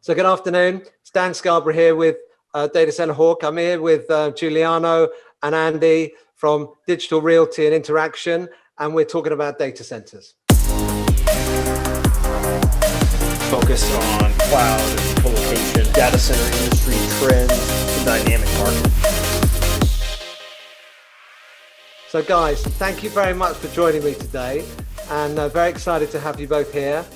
So good afternoon. Stan Scarborough here with Data Center Hawk. I'm here with Giuliano and Andy from Digital Realty and Interaction, and we're talking about data centers. Focus on cloud and co-location, data center industry trends, and dynamic market. So guys, thank you very much for joining me today, and very excited to have you both here.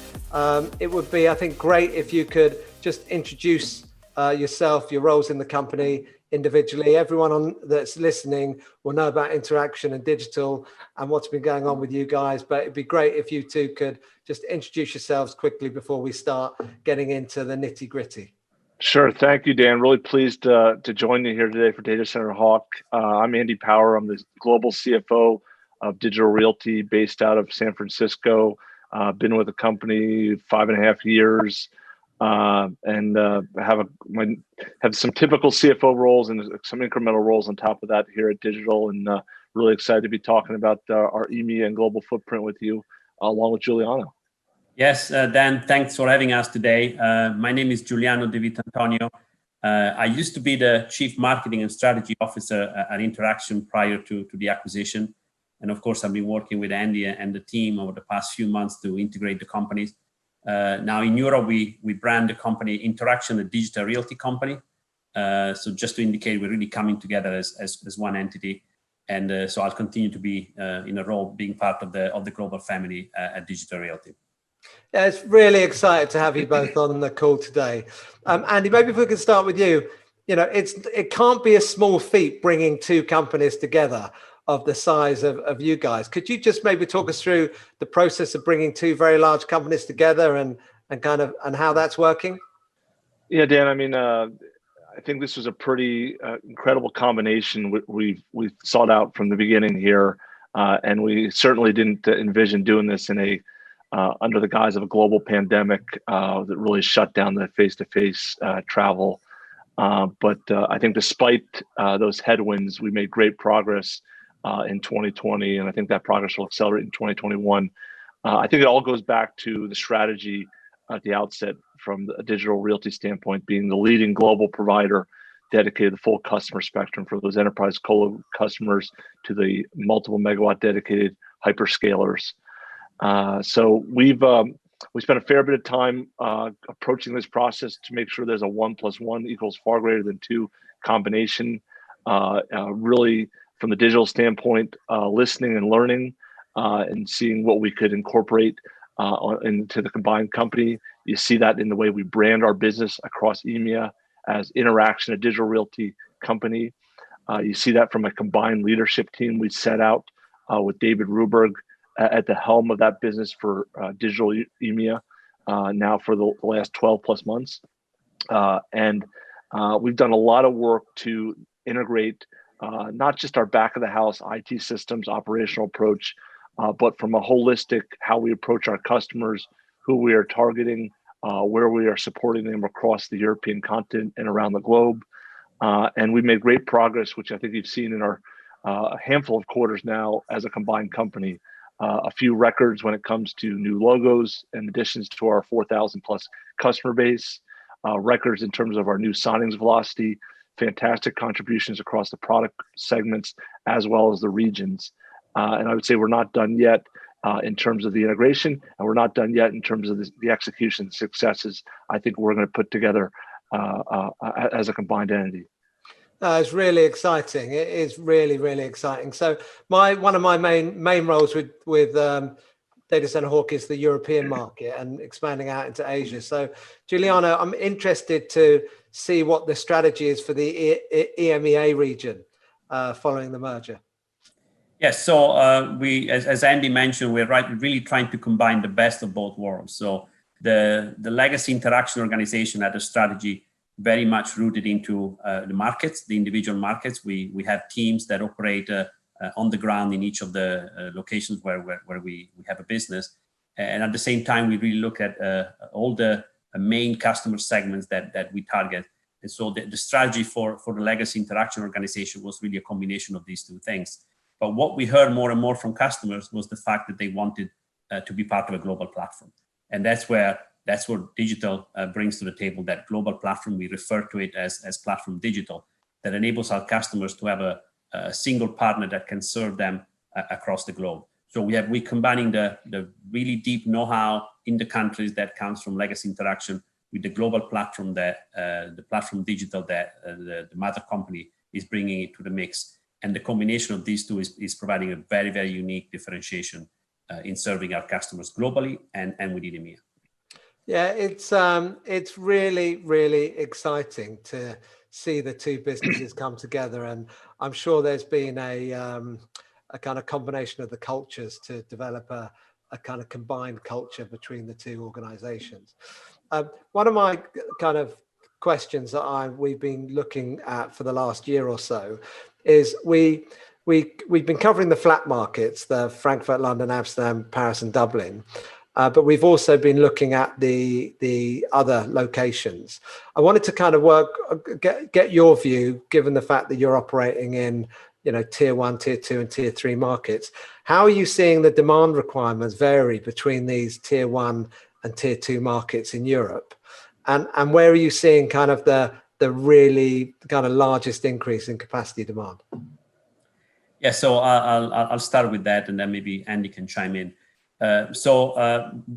It would be, I think, great if you could just introduce yourself, your roles in the company individually. Everyone that's listening will know about Interaction and digital and what's been going on with you guys, but it'd be great if you two could just introduce yourselves quickly before we start getting into the nitty gritty. Sure. Thank you, Dan. Really pleased to join you here today for Data Center Hawk. I'm Andy Power. I'm the global CFO of Digital Realty based out of San Francisco. Been with the company 5.5 years, and have some typical CFO roles and some incremental roles on top of that here at Digital, and really excited to be talking about our EMEA and global footprint with you, along with Giuliano. Yes, Dan, thanks for having us today. My name is Giuliano Davidantonio. I used to be the Chief Marketing and Strategy Officer at Interaction prior to the acquisition. And of course, I've been working with Andy and the team over the past few months to integrate the companies. Now in Europe, we brand the company Interaction, a digital realty company. So just to indicate, we're really coming together as one entity. And so I'll continue to be in a role being part of the global family at Digital Realty. Yeah, it's really excited to have you both on the call today. Andy, maybe if we could start with you. You know, it can't be a small feat bringing two companies together of the size of you guys. Could you just maybe talk us through the process of bringing two very large companies together and how that's working? Yeah, Dan, I mean, I think this was a pretty incredible combination we've sought out from the beginning here. And we certainly didn't envision doing this in under the guise of a global pandemic that really shut down the face-to-face travel. But I think despite those headwinds, we made great progress in 2020, and I think that progress will accelerate in 2021. I think it all goes back to the strategy at the outset from a Digital Realty standpoint, being the leading global provider dedicated to the full customer spectrum for those enterprise colo customers to the multiple megawatt dedicated hyperscalers. So we spent a fair bit of time approaching this process to make sure there's a 1 + 1 = far greater than 2 combination. Really, from the digital standpoint, listening and learning and seeing what we could incorporate into the combined company. You see that in the way we brand our business across EMEA as Interaction, a Digital Realty company. You see that from a combined leadership team we set out with David Ruberg at the helm of that business for Digital EMEA now for the last 12+ months. And we've done a lot of work to integrate not just our back of the house IT systems operational approach, but from a holistic how we approach our customers, who we are targeting, where we are supporting them across the European continent and around the globe. And we made great progress, which I think you've seen in our a handful of quarters now as a combined company. A few records when it comes to new logos and additions to our 4,000+ customer base, records in terms of our new signings velocity, fantastic contributions across the product segments as well as the regions. And I would say we're not done yet in terms of the integration, and we're not done yet in terms of the execution successes I think we're going to put together as a combined entity. It's really exciting. It is really, really exciting. So one of my main roles with Data Center Hawk is the European market and expanding out into Asia. So Giuliano, I'm interested to see what the strategy is for the EMEA region following the merger. Yes, so as Andy mentioned, we're really trying to combine the best of both worlds. So the legacy Interaction organization had a strategy very much rooted into the markets, the individual markets. We have teams that operate on the ground in each of the locations where we have a business. And at the same time, we really look at all the main customer segments that we target. And so the strategy for the legacy Interaction organization was really a combination of these two things. But what we heard more and more from customers was the fact that they wanted to be part of a global platform. And that's where That's what digital brings to the table, that global platform. We refer to it as platform digital, that enables our customers to have a single partner that can serve them across the globe. So we're combining the really deep know-how in the countries that comes from legacy interaction with the global platform that the platform digital that the mother company is bringing it to the mix. And the combination of these two is providing a very, very unique differentiation in serving our customers globally and within EMEA. Yeah, it's really, really exciting to see the two businesses come together, and I'm sure there's been a kind of combination of the cultures to develop a kind of combined culture between the two organizations. One of my kind of questions that we've been looking at for the last year or so is we've been covering the flat markets, the Frankfurt, London, Amsterdam, Paris, and Dublin. But we've also been looking at the other locations. I wanted to kind of get your view, given the fact that you're operating in tier 1, tier 2, and tier 3 markets. How are you seeing the demand requirements vary between these tier 1 and tier 2 markets in Europe? And where are you seeing kind of the really kind of largest increase in capacity demand? Yeah, so I'll start with that, and then maybe Andy can chime in.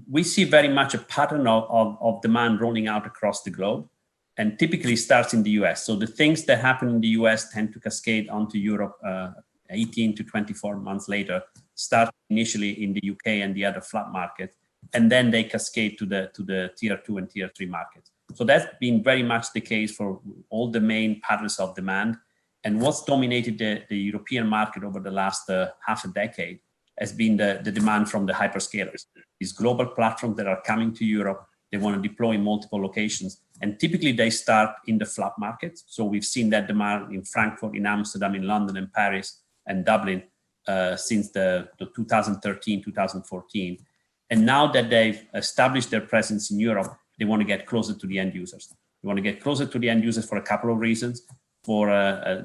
We see very much a pattern of demand rolling out across the globe, and typically starts in the US. So the things that happen in the US tend to cascade onto Europe 18 to 24 months later, start initially in the UK and the other flat markets, and then they cascade to the tier 2 and tier 3 markets. So that's been very much the case for all the main patterns of demand. And what's dominated the European market over the last half a decade has been the demand from the hyperscalers. These global platforms that are coming to Europe, they want to deploy in multiple locations. And typically they start in the flat markets. So we've seen that demand in Frankfurt, in Amsterdam, in London, and Paris, and Dublin since the 2013, 2014. And now that they've established their presence in Europe, they want to get closer to the end users. They want to get closer to the end users for a couple of reasons. For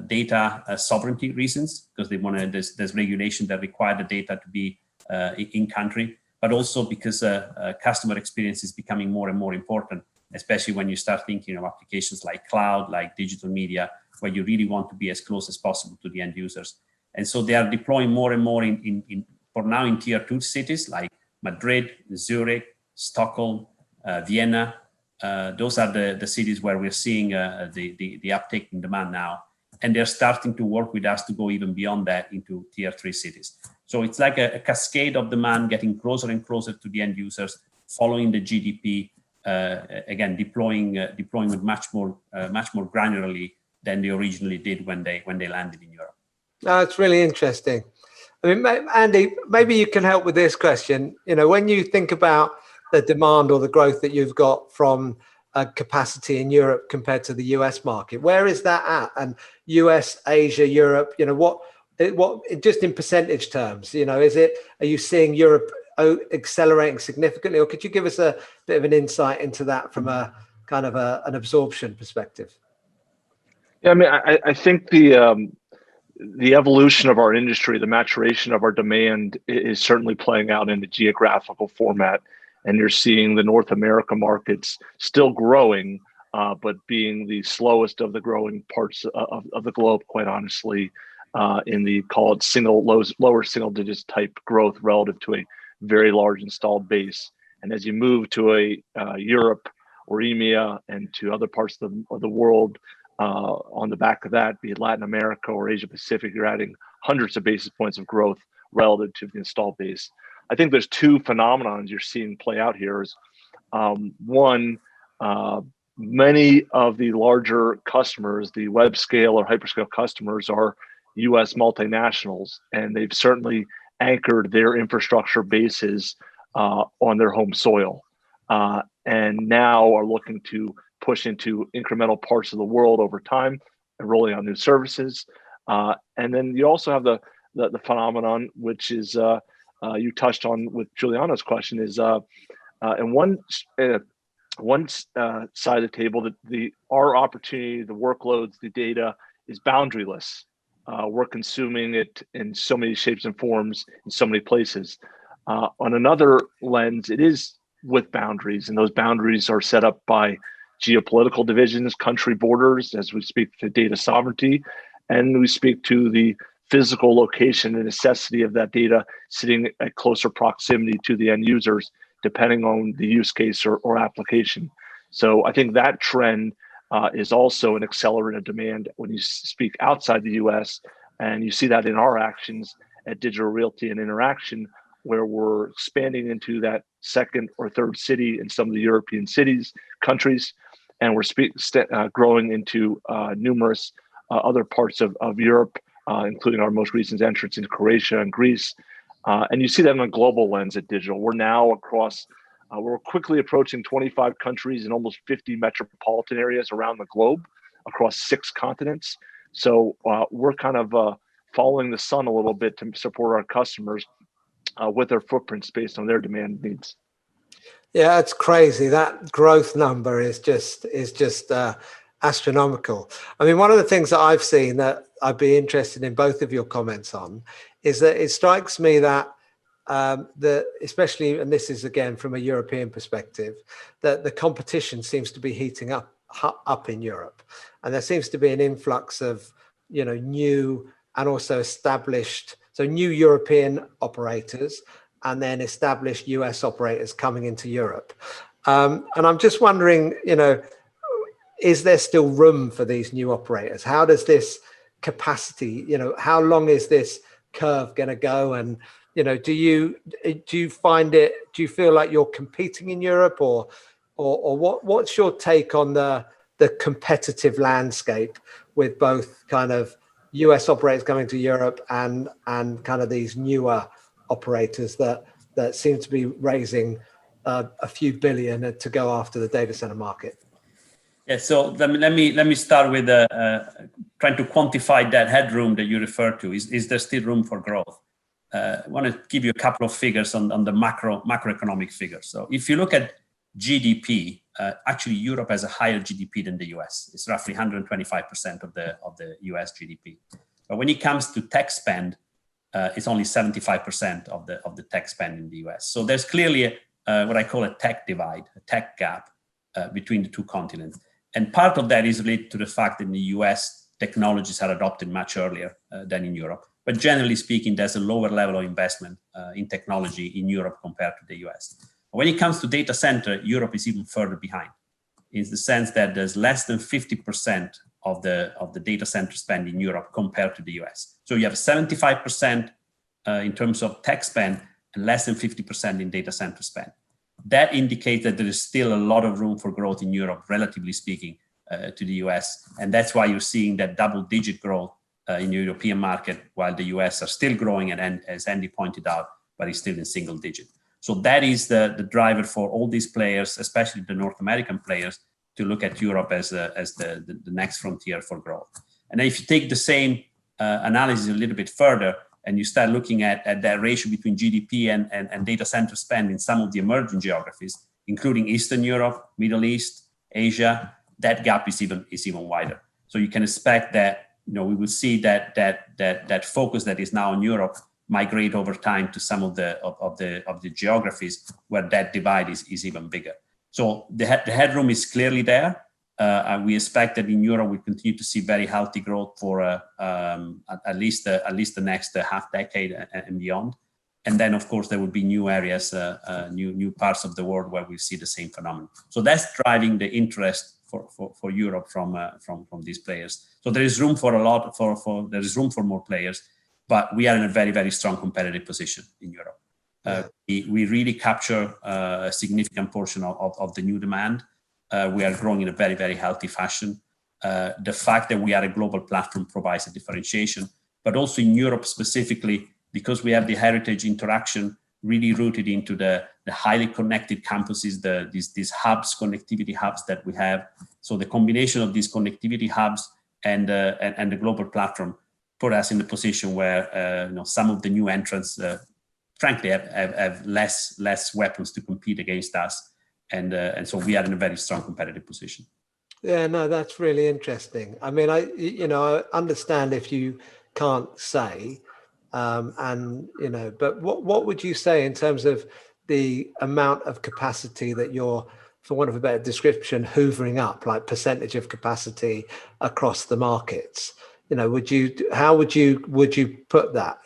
data sovereignty reasons, because they want to, there's regulation that require the data to be in country, but also because customer experience is becoming more and more important, especially when you start thinking of applications like cloud, like digital media, where you really want to be as close as possible to the end users. And so they are deploying more and more for now in tier 2 cities like Madrid, Zurich, Stockholm, Vienna. Those are the cities where we're seeing the uptake in demand now. And they're starting to work with us to go even beyond that into tier 3 cities. So it's like a cascade of demand getting closer and closer to the end users, following the GDP, again, deploying with much more granularly than they originally did when they landed in Europe. It's really interesting. I mean, Andy, maybe you can help with this question. When you think about the demand or the growth that you've got from capacity in Europe compared to the US market, where is that at? And US, Asia, Europe, what just in percentage terms, are you seeing Europe accelerating significantly, or could you give us a bit of an insight into that from a kind of an absorption perspective? Yeah, I mean, I think the evolution of our industry, the maturation of our demand is certainly playing out in the geographical format. And you're seeing the North America markets still growing, but being the slowest of the growing parts of the globe, quite honestly, in the, call it lower single digits type growth relative to a very large installed base. And as you move to a Europe or EMEA and to other parts of the world, on the back of that, be it Latin America or Asia Pacific, you're adding hundreds of basis points of growth relative to the installed base. I think there's two phenomenons you're seeing play out here. One, many of the larger customers, the web scale or hyperscale customers, are US multinationals, and they've certainly anchored their infrastructure bases on their home soil, and now are looking to push into incremental parts of the world over time and rolling out new services. And then you also have the phenomenon, which is you touched on with Giuliano's question, is in one side of the table, that our opportunity, the workloads, the data is boundaryless. We're consuming it in so many shapes and forms in so many places. On another lens, it is with boundaries, and those boundaries are set up by geopolitical divisions, country borders, as we speak to data sovereignty, and we speak to the physical location and necessity of that data sitting at closer proximity to the end users, depending on the use case or application. So I think that trend is also an accelerant of demand when you speak outside the US, and you see that in our actions at Digital Realty and Interaction, where we're expanding into that second or third city in some of the European countries, and we're growing into numerous other parts of Europe, including our most recent entrance into Croatia and Greece. And you see that in a global lens at Digital. We're now across, we're quickly approaching 25 countries and almost 50 metropolitan areas around the globe across 6 continents. So we're kind of following the sun a little bit to support our customers with their footprints based on their demand needs. Yeah, it's crazy. That growth number is just astronomical. I mean, one of the things that I've seen that I'd be interested in both of your comments on is that it strikes me that especially, and this is again from a European perspective, that the competition seems to be heating up in Europe, and there seems to be an influx of new and also established, so new European operators and then established US operators coming into Europe. And I'm just wondering, is there still room for these new operators? How does this capacity, how long is this curve going to go? And, do you find it, do you feel like you're competing in Europe, or what's your take on the competitive landscape with both kind of US operators coming to Europe and kind of these newer operators that seem to be raising a few billion to go after the data center market? Yeah, so let me start with trying to quantify that headroom that you referred to. Is there still room for growth? I want to give you a couple of figures on the macroeconomic figures. So if you look at GDP, actually Europe has a higher GDP than the US. It's roughly 125% of the US GDP. But when it comes to tech spend, it's only 75% of the tech spend in the US. So there's clearly what I call a tech divide, a tech gap between the two continents. And part of that is related to the fact that in the US, technologies are adopted much earlier than in Europe. But generally speaking, there's a lower level of investment in technology in Europe compared to the US. When it comes to data center, Europe is even further behind, in the sense that there's less than 50% of the data center spend in Europe compared to the US. So you have 75% in terms of tech spend and less than 50% in data center spend. That indicates that there is still a lot of room for growth in Europe, relatively speaking, to the US. And that's why you're seeing that double-digit growth in the European market, while the US are still growing, and as Andy pointed out, but it's still in single digit. So that is the driver for all these players, especially the North American players, to look at Europe as the next frontier for growth. And if you take the same analysis a little bit further, and you start looking at that ratio between GDP and data center spend in some of the emerging geographies, including Eastern Europe, Middle East, Asia, that gap is even wider. So you can expect that we will see that focus that is now in Europe migrate over time to some of the geographies where that divide is even bigger. So the headroom is clearly there. And we expect that in Europe we continue to see very healthy growth for at least the next half decade and beyond. And then of course there will be new areas, new parts of the world where we see the same phenomenon. So that's driving the interest for Europe from these players. So there is room for there is room for more players, but we are in a very, very strong competitive position in Europe. We really capture a significant portion of the new demand. We are growing in a very, very healthy fashion. The fact that we are a global platform provides a differentiation, but also in Europe specifically, because we have the heritage Interaction really rooted into the highly connected campuses, these hubs, connectivity hubs that we have. So the combination of these connectivity hubs and the global platform put us in the position where some of the new entrants, frankly, have less weapons to compete against us, and so we are in a very strong competitive position. Yeah, no, that's really interesting. I mean, I understand if you can't say, but what would you say in terms of the amount of capacity that you're, for want of a better description, hoovering up, like percentage of capacity across the markets? How would you put that?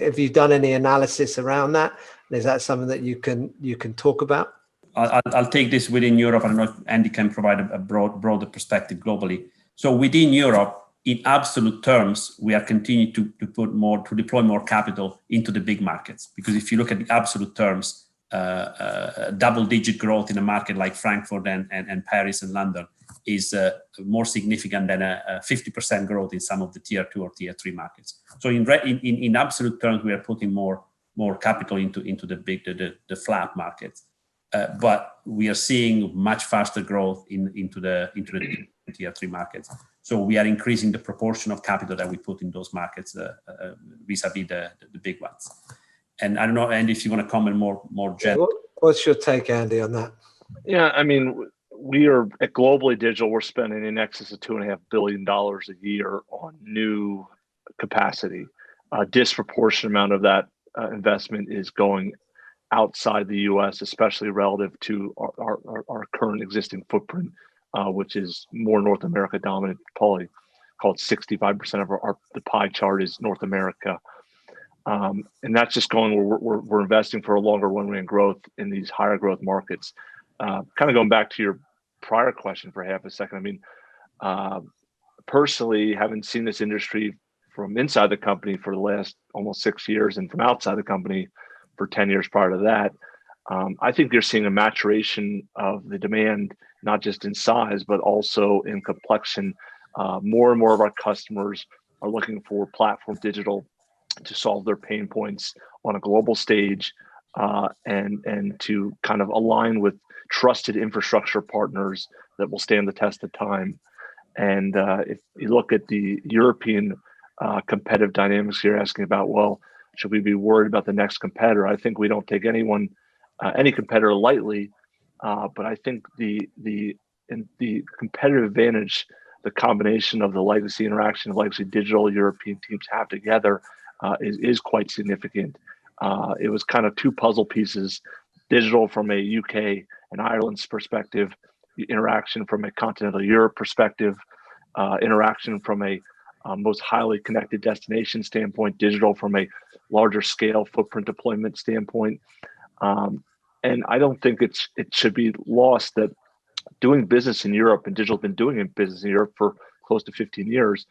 Have you done any analysis around that? Is that something that you can talk about? I'll take this within Europe. I don't know if Andy can provide a broader perspective globally. So within Europe, in absolute terms, we are continuing to deploy more capital into the big markets, because if you look at the absolute terms, double-digit growth in a market like Frankfurt and Paris and London is more significant than a 50% growth in some of the tier 2 or tier 3 markets. So in absolute terms, we are putting more capital into the flat markets, but we are seeing much faster growth into the tier 3 markets. So we are increasing the proportion of capital that we put in those markets vis-a-vis the big ones. And I don't know, Andy, if you want to comment more generally. What's your take, Andy, on that? Yeah, I mean, we are at Globally Digital, we're spending in excess of $2.5 billion a year on new capacity. A disproportionate amount of that investment is going outside the US, especially relative to our current existing footprint, which is more North America dominant. Probably called 65% of the pie chart is North America. And that's just going where we're investing for a longer runway and growth in these higher growth markets. Kind of going back to your prior question for half a second. I mean, personally, having seen this industry from inside the company for the last almost 6 years and from outside the company for 10 years prior to that, I think you're seeing a maturation of the demand, not just in size, but also in complexion. More and more of our customers are looking for platform digital to solve their pain points on a global stage, and to kind of align with trusted infrastructure partners that will stand the test of time. And if you look at the European competitive dynamics, you're asking about, well, should we be worried about the next competitor? I think we don't take any competitor lightly, but I think the competitive advantage, the combination of the legacy interaction of legacy digital European teams have together is quite significant. It was kind of two puzzle pieces: digital from a UK and Ireland's perspective, interaction from a continental Europe perspective, interaction from a most highly connected destination standpoint, digital from a larger scale footprint deployment standpoint. And I don't think it should be lost that doing business in Europe, and digital's been doing business in Europe for close to 15 years,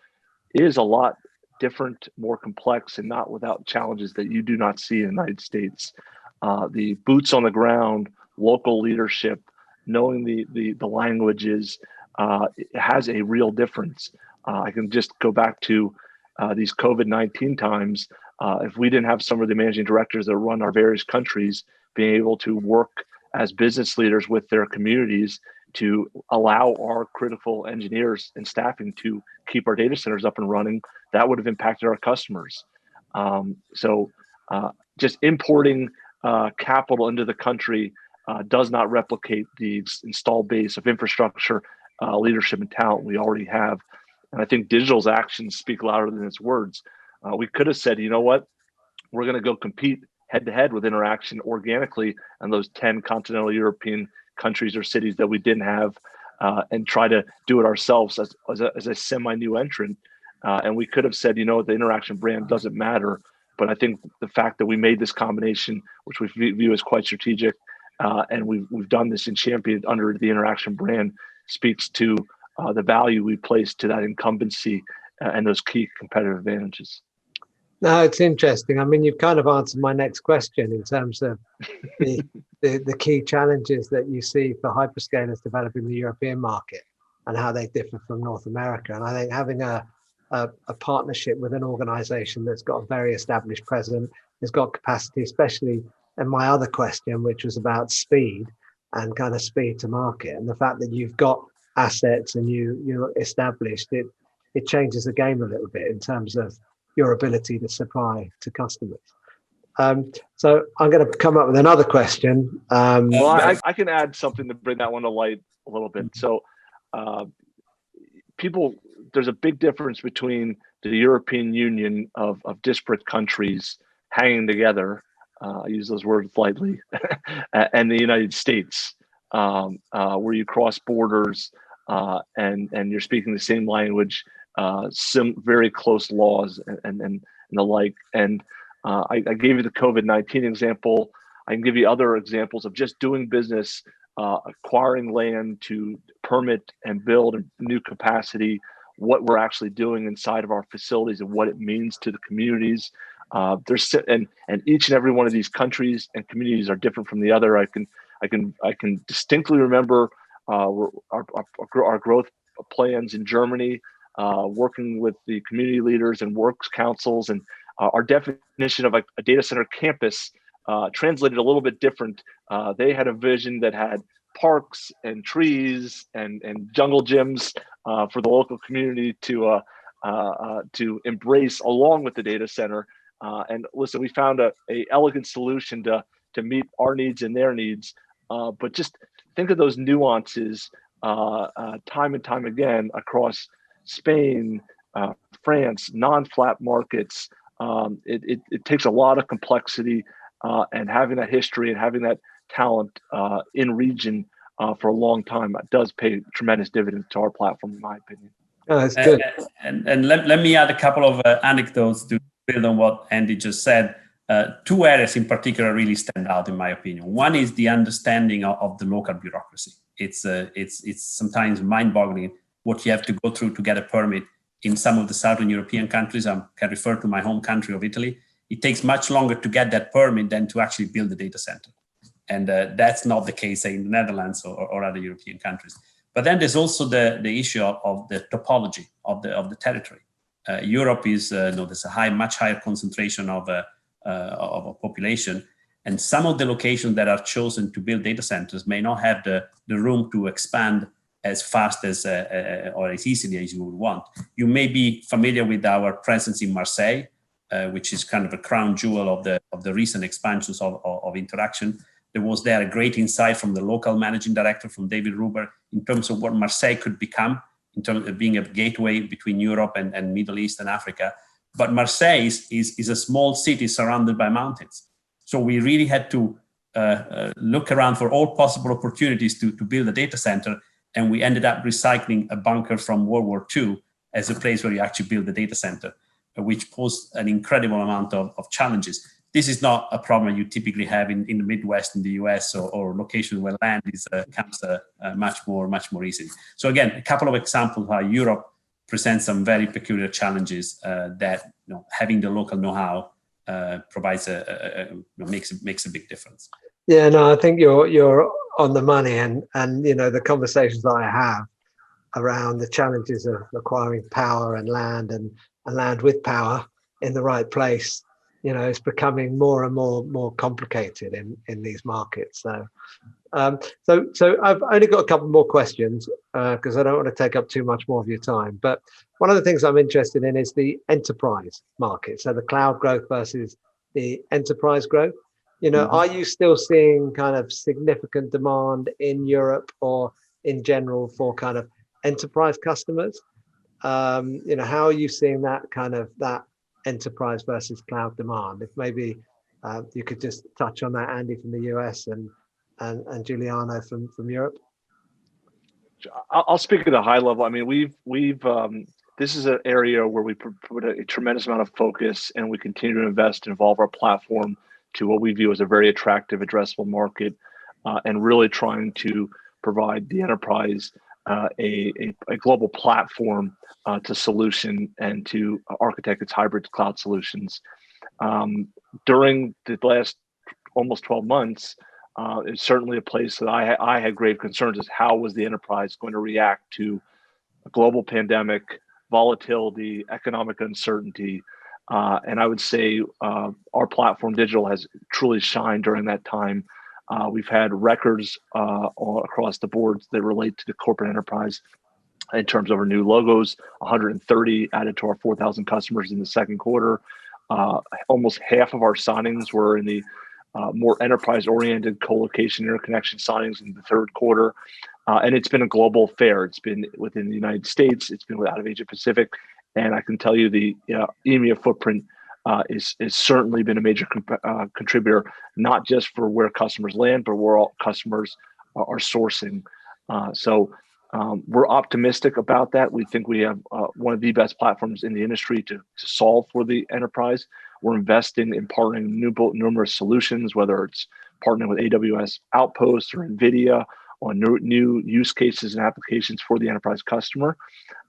is a lot different, more complex, and not without challenges that you do not see in the United States. The boots on the ground, local leadership, knowing the languages, it has a real difference. I can just go back to these COVID-19 times. If we didn't have some of the managing directors that run our various countries being able to work as business leaders with their communities to allow our critical engineers and staffing to keep our data centers up and running, that would have impacted our customers. So just importing capital into the country does not replicate the installed base of infrastructure, leadership, and talent we already have. And I think digital's actions speak louder than its words. We could have said, you know what, we're going to go compete head-to-head with Interaction organically in those 10 continental European countries or cities that we didn't have, and try to do it ourselves as a semi-new entrant. And we could have said, you know, the Interaction brand doesn't matter. But I think the fact that we made this combination, which we view as quite strategic, and we've done this and championed under the Interaction brand, speaks to the value we place to that incumbency and those key competitive advantages. No, it's interesting. I mean, you've kind of answered my next question in terms of the key challenges that you see for hyperscalers developing the European market and how they differ from North America. And I think having a partnership with an organization that's got a very established presence, has got capacity, especially in my other question, which was about speed and kind of speed to market. And the fact that you've got assets and you're established, it changes the game a little bit in terms of your ability to supply to customers. So I'm going to come up with another question. Well, I can add something to bring that one to light a little bit. So there's a big difference between the European Union of disparate countries hanging together I use those words lightly, and the United States, where you cross borders and you're speaking the same language, some very close laws and the like. And I gave you the COVID-19 example. I can give you other examples of just doing business, acquiring land to permit and build a new capacity, what we're actually doing inside of our facilities and what it means to the communities. And each and every one of these countries and communities are different from the other. I can distinctly remember our growth plans in Germany, working with the community leaders and works councils, and our definition of a data center campus translated a little bit different. They had a vision that had parks and trees and jungle gyms for the local community to embrace along with the data center. And listen, we found a elegant solution to meet our needs and their needs. But just think of those nuances time and time again across Spain, France, non-flat markets. It takes a lot of complexity, and having that history and having that talent in region for a long time does pay tremendous dividends to our platform, in my opinion. Oh, that's good. And let me add a couple of anecdotes to build on what Andy just said. Two areas in particular really stand out, in my opinion. One is the understanding of the local bureaucracy. It's sometimes mind-boggling what you have to go through to get a permit in some of the Southern European countries. I can refer to my home country of Italy. It takes much longer to get that permit than to actually build the data center. And that's not the case, say, in the Netherlands or other European countries. But then there's also the issue of the topology of the territory. Europe is there's a much higher concentration of a population, and some of the locations that are chosen to build data centers may not have the room to expand as fast as or as easily as you would want. You may be familiar with our presence in Marseille, which is kind of a crown jewel of the recent expansions of Interaction. There was there a great insight from the local managing director, from David Ruber, in terms of what Marseille could become in terms of being a gateway between Europe and Middle East and Africa. But Marseille is a small city surrounded by mountains. So we really had to look around for all possible opportunities to build a data center. And we ended up recycling a bunker from World War II as a place where you actually build a data center, which posed an incredible amount of challenges. This is not a problem you typically have in the Midwest in the US or locations where land comes much more easily. So again, a couple of examples of how Europe presents some very peculiar challenges that having the local know-how provides makes a big difference. Yeah, no, I think you're on the money, and the conversations that I have around the challenges of acquiring power and land with power in the right place, it's becoming more and more complicated in these markets. So I've only got a couple more questions because I don't want to take up too much more of your time. But one of the things I'm interested in is the enterprise market. So the cloud growth versus the enterprise growth. Are you still seeing kind of significant demand in Europe or in general for kind of enterprise customers? How are you seeing that enterprise versus cloud demand? If maybe you could just touch on that, Andy, from the US and Giuliano from Europe. I'll speak at a high level. I mean, we've this is an area where we put a tremendous amount of focus, and we continue to invest and evolve our platform to what we view as a very attractive addressable market, and really trying to provide the enterprise a global platform to solution and to architect its hybrid cloud solutions. During the last almost 12 months, it's certainly a place that I had grave concerns as how was the enterprise going to react to a global pandemic, volatility, economic uncertainty. And I would say our platform digital has truly shined during that time. We've had records all across the board that relate to the corporate enterprise in terms of our new logos, 130 added to our 4,000 customers in the second quarter. Almost half of our signings were in the more enterprise-oriented co-location interconnection signings in the third quarter. And it's been a global affair. It's been within the United States. It's been out of Asia Pacific. And I can tell you the EMEA footprint is certainly been a major contributor, not just for where customers land, but where all customers are sourcing. We're optimistic about that. We think we have one of the best platforms in the industry to solve for the enterprise. We're investing in partnering numerous solutions, whether it's partnering with AWS Outposts or NVIDIA on new use cases and applications for the enterprise customer.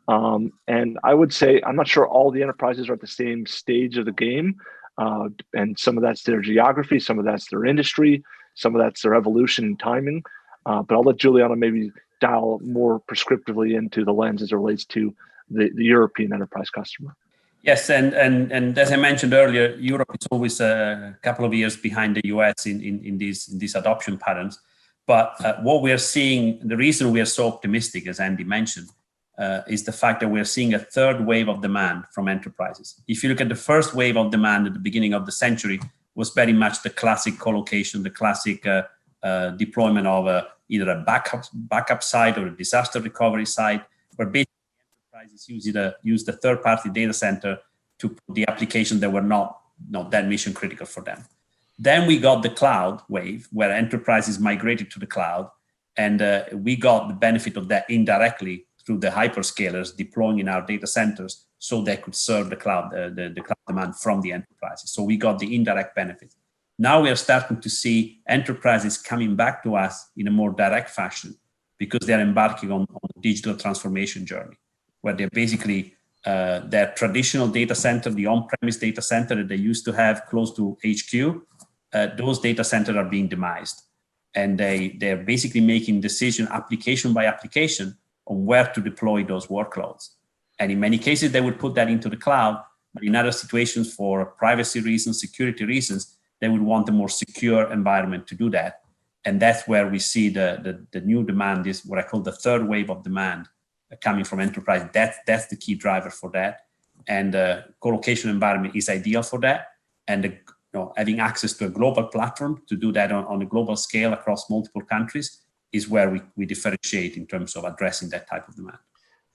And I would say, I'm not sure all the enterprises are at the same stage of the game. And some of that's their geography, some of that's their industry, some of that's their evolution and timing. But I'll let Giuliano maybe dial more prescriptively into the lens as it relates to the European enterprise customer. Yes, and as I mentioned earlier, Europe is always a couple of years behind the US in these adoption patterns. But what we are seeing, the reason we are so optimistic, as Andy mentioned, is the fact that we're seeing a third wave of demand from enterprises. If you look at the first wave of demand at the beginning of the century, was very much the classic colocation, the classic deployment of either a backup site or a disaster recovery site, where basically enterprises use the third-party data center to put the applications that were not that mission critical for them. Then we got the cloud wave, where enterprises migrated to the cloud, and we got the benefit of that indirectly through the hyperscalers deploying in our data centers, so they could serve the cloud demand from the enterprises. So we got the indirect benefit. Now we are starting to see enterprises coming back to us in a more direct fashion because they're embarking on a digital transformation journey, where they're basically their traditional data center, the on-premise data center that they used to have close to HQ, those data centers are being demised. And they're basically making decision application by application on where to deploy those workloads. And in many cases, they would put that into the cloud, but in other situations, for privacy reasons, security reasons, they would want a more secure environment to do that. And that's where we see the new demand is what I call the third wave of demand coming from enterprise. That's the key driver for that. And the co-location environment is ideal for that. And having access to a global platform to do that on a global scale across multiple countries is where we differentiate in terms of addressing that type of demand.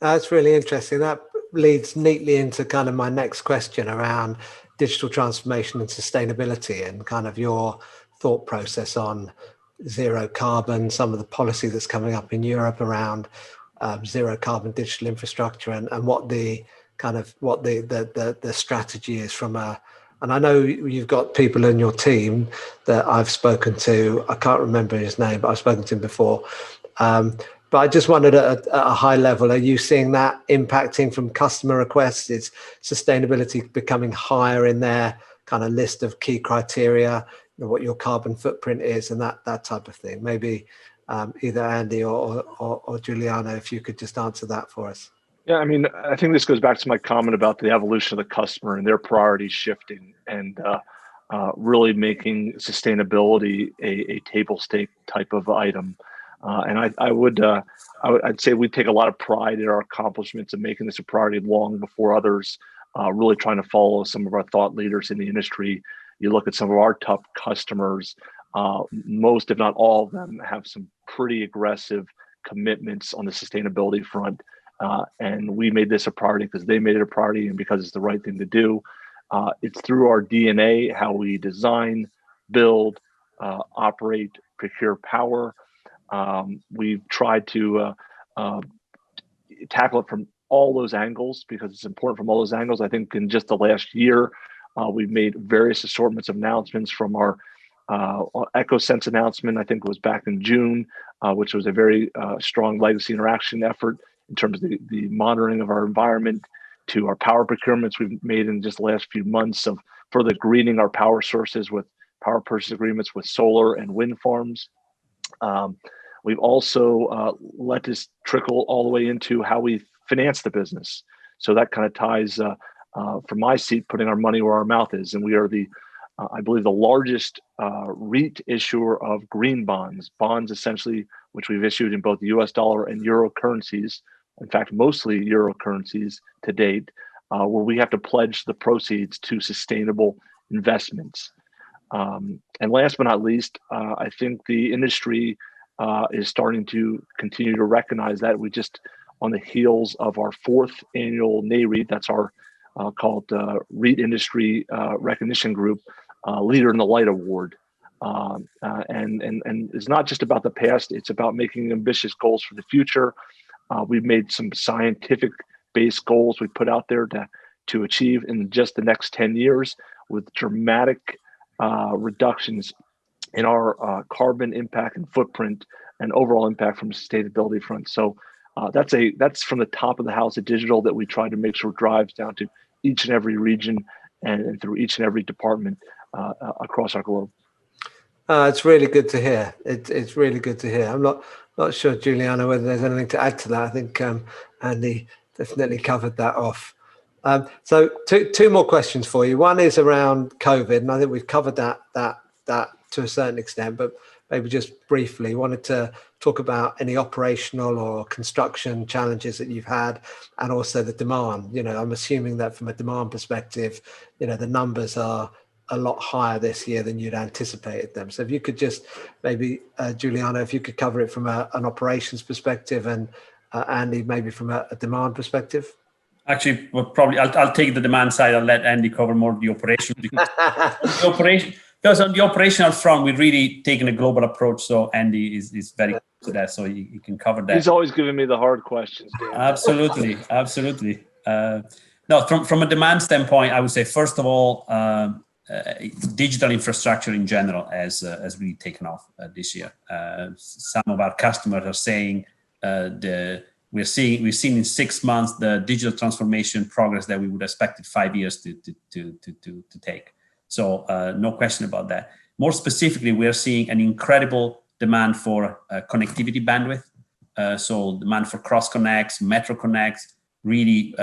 That's really interesting. That leads neatly into kind of my next question around digital transformation and sustainability, and kind of your thought process on zero carbon, some of the policy that's coming up in Europe around zero carbon digital infrastructure, and what the strategy is from a. And I know you've got people in your team that I've spoken to. I can't remember his name, but I've spoken to him before. But I just wondered at a high level, are you seeing that impacting from customer requests? Is sustainability becoming higher in their kind of list of key criteria, what your carbon footprint is and that type of thing? Maybe either Andy or Giuliano, if you could just answer that for us. Yeah, I mean, I think this goes back to my comment about the evolution of the customer and their priorities shifting, and really making sustainability a table stake type of item. And I'd say we take a lot of pride in our accomplishments of making this a priority long before others, really trying to follow some of our thought leaders in the industry. You look at some of our top customers, most, if not all of them, have some pretty aggressive commitments on the sustainability front. And we made this a priority because they made it a priority and because it's the right thing to do. It's through our DNA, how we design, build, operate, procure power. We've tried to tackle it from all those angles because it's important from all those angles. I think in just the last year, we've made various assortments of announcements, from our EchoSense announcement, I think it was back in June, which was a very strong legacy interaction effort in terms of the monitoring of our environment, to our power procurements we've made in just the last few months of further greening our power sources with power purchase agreements with solar and wind farms. We've also let this trickle all the way into how we finance the business. So that kind of ties, from my seat, putting our money where our mouth is. And we are I believe, the largest REIT issuer of green bonds essentially, which we've issued in both US dollar and euro currencies. In fact, mostly euro currencies to date, where we have to pledge the proceeds to sustainable investments. And last but not least, I think the industry is starting to continue to recognize that. We just, on the heels of our 4th annual NAREIT, that's our called REIT Industry Recognition Group Leader in the Light Award. And it's not just about the past, it's about making ambitious goals for the future. We've made some scientific-based goals we put out there to achieve in just the next 10 years with dramatic reductions in our carbon impact and footprint and overall impact from a sustainability front. So that's from the top of the house of digital that we try to make sure drives down to each and every region and through each and every department across our globe. It's really good to hear. It's really good to hear. I'm not sure, Giuliano, whether there's anything to add to that. I think Andy definitely covered that off. So two more questions for you. One is around COVID, and I think we've covered that to a certain extent, but maybe just briefly wanted to talk about any operational or construction challenges that you've had, and also the demand. You know, I'm assuming that from a demand perspective, you know, the numbers are a lot higher this year than you'd anticipated them. So if you could just maybe, Giuliano, if you could cover it from an operations perspective, and Andy, maybe from a demand perspective. Actually, probably I'll take the demand side. I'll let Andy cover more of the operation. Because on the operational front, we've really taken a global approach. So Andy is very good to that, so he can cover that. He's always giving me the hard questions, Dan. Absolutely. No, from a demand standpoint, I would say, first of all, digital infrastructure in general has really taken off this year. Some of our customers are saying we've seen in 6 months the digital transformation progress that we would expect in 5 years to take. So no question about that. More specifically, we are seeing an incredible demand for connectivity bandwidth. So demand for cross connects, metro connects, really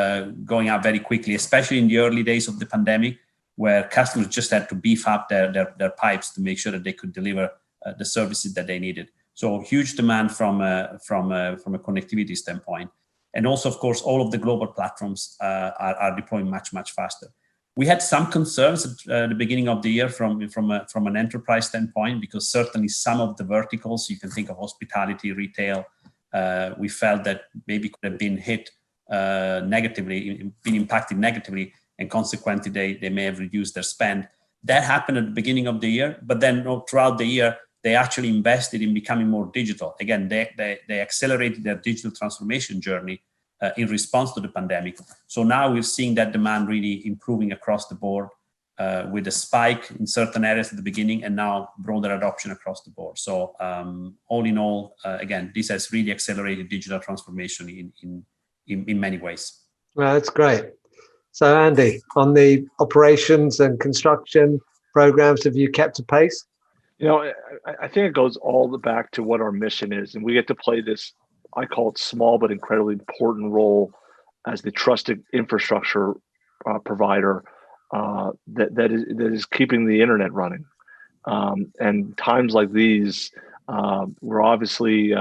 going up very quickly, especially in the early days of the pandemic, where customers just had to beef up their pipes to make sure that they could deliver the services that they needed. So huge demand from a connectivity standpoint. And also, of course, all of the global platforms are deploying much faster. We had some concerns at the beginning of the year from an enterprise standpoint, because certainly some of the verticals, you can think of hospitality, retail, we felt that maybe could have been hit negatively, been impacted negatively, and consequently they may have reduced their spend. That happened at the beginning of the year, but then throughout the year, they actually invested in becoming more digital. Again, they accelerated their digital transformation journey in response to the pandemic. So now we're seeing that demand really improving across the board, with a spike in certain areas at the beginning and now broader adoption across the board. So all in all, again, this has really accelerated digital transformation in many ways. Well, that's great. So Andy, on the operations and construction programs, have you kept a pace? You know, I think it goes all back to what our mission is, and we get to play this, I call it small but incredibly important role as the trusted infrastructure provider that is keeping the internet running. And times like these, we're obviously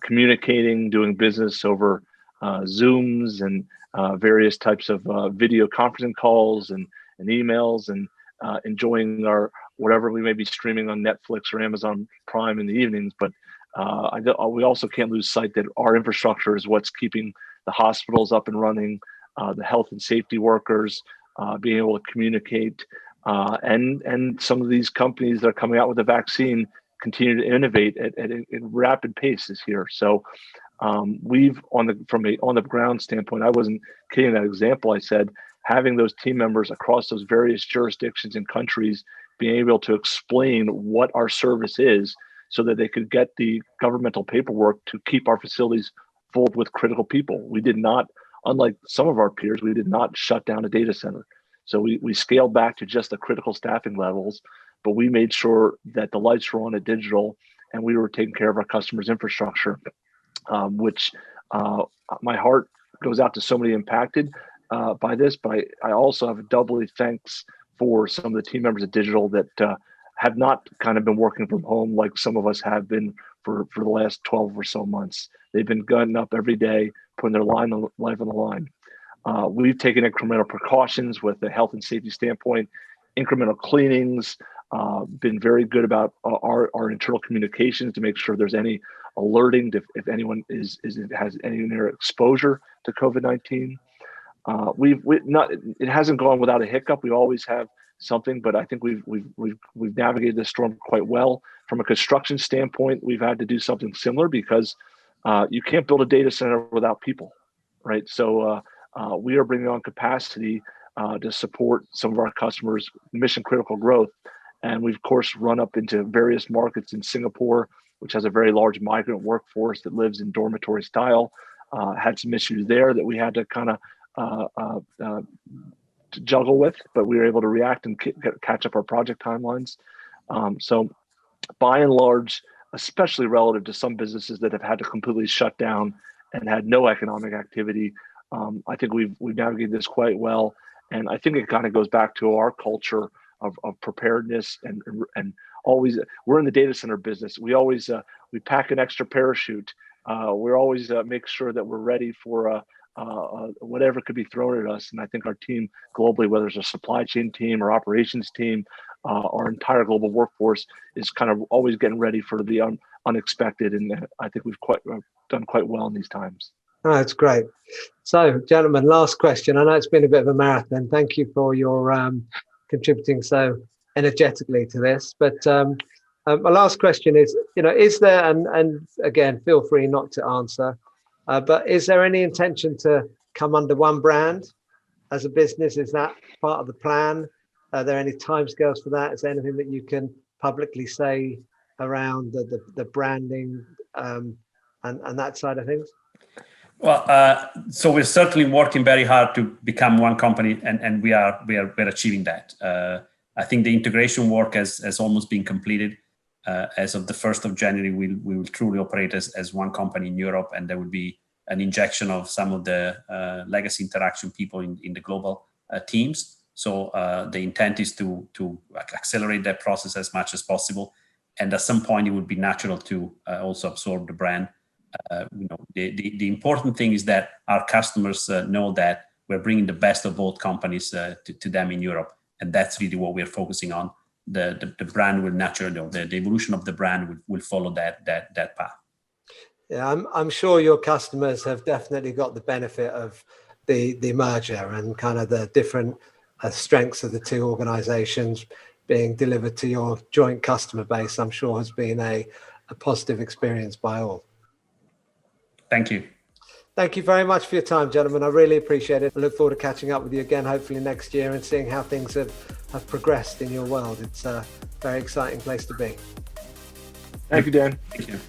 communicating, doing business over Zooms and various types of video conferencing calls and emails, and enjoying our whatever we may be streaming on Netflix or Amazon Prime in the evenings. But we also can't lose sight that our infrastructure is what's keeping the hospitals up and running, the health and safety workers being able to communicate, and some of these companies that are coming out with a vaccine continue to innovate at rapid paces here. So we've from an on the ground standpoint, I wasn't kidding that example. I said having those team members across those various jurisdictions and countries being able to explain what our service is, so that they could get the governmental paperwork to keep our facilities full with critical people. We did not, unlike some of our peers, we did not shut down a data center. So we scaled back to just the critical staffing levels, but we made sure that the lights were on at digital, and we were taking care of our customers' infrastructure, which my heart goes out to so many impacted by this, but I also have a doubly thanks for some of the team members at digital that have not kind of been working from home like some of us have been for the last 12 or so months. They've been gunning up every day, putting their life on the line. We've taken incremental precautions with the health and safety standpoint, incremental cleanings, been very good about our internal communications to make sure there's any alerting if anyone has any near exposure to COVID-19. it hasn't gone without a hiccup. We always have something, but I think we've navigated this storm quite well. From a construction standpoint, we've had to do something similar because you can't build a data center without people, right? So we are bringing on capacity to support some of our customers' mission critical growth. And we've, of course, run up into various markets in Singapore, which has a very large migrant workforce that lives in dormitory style. Had some issues there that we had to kind of to juggle with, but we were able to react and catch up our project timelines. So by and large, especially relative to some businesses that have had to completely shut down and had no economic activity, I think we've navigated this quite well. And I think it kind of goes back to our culture of preparedness and always, we're in the data center business. We always, we pack an extra parachute. We're always make sure that we're ready for whatever could be thrown at us. And I think our team globally, whether it's a supply chain team or operations team, our entire global workforce is kind of always getting ready for the unexpected. And I think we've done quite well in these times. Oh, that's great. So, gentlemen, last question. I know it's been a bit of a marathon. Thank you for your contributing so energetically to this. But my last question is, is there, and again, feel free not to answer, but is there any intention to come under one brand as a business? Is that part of the plan? Are there any timescales for that? Is there anything that you can publicly say around the branding and that side of things? Well, so we're certainly working very hard to become one company, and we're achieving that. I think the integration work has almost been completed. As of the 1st of January, we will truly operate as one company in Europe, and there will be an injection of some of the legacy interaction people in the global teams. So the intent is to accelerate that process as much as possible. And at some point, it would be natural to also absorb the brand. The important thing is that our customers know that we're bringing the best of both companies to them in Europe. And that's really what we're focusing on. The brand will naturally, the evolution of the brand will follow that path. Yeah, I'm sure your customers have definitely got the benefit of the merger and kind of the different strengths of the two organizations being delivered to your joint customer base. I'm sure has been a positive experience by all. Thank you. Thank you very much for your time, gentlemen. I really appreciate it. I look forward to catching up with you again, hopefully next year, and seeing how things have progressed in your world. It's a very exciting place to be. Thank you, Dan. Thank you.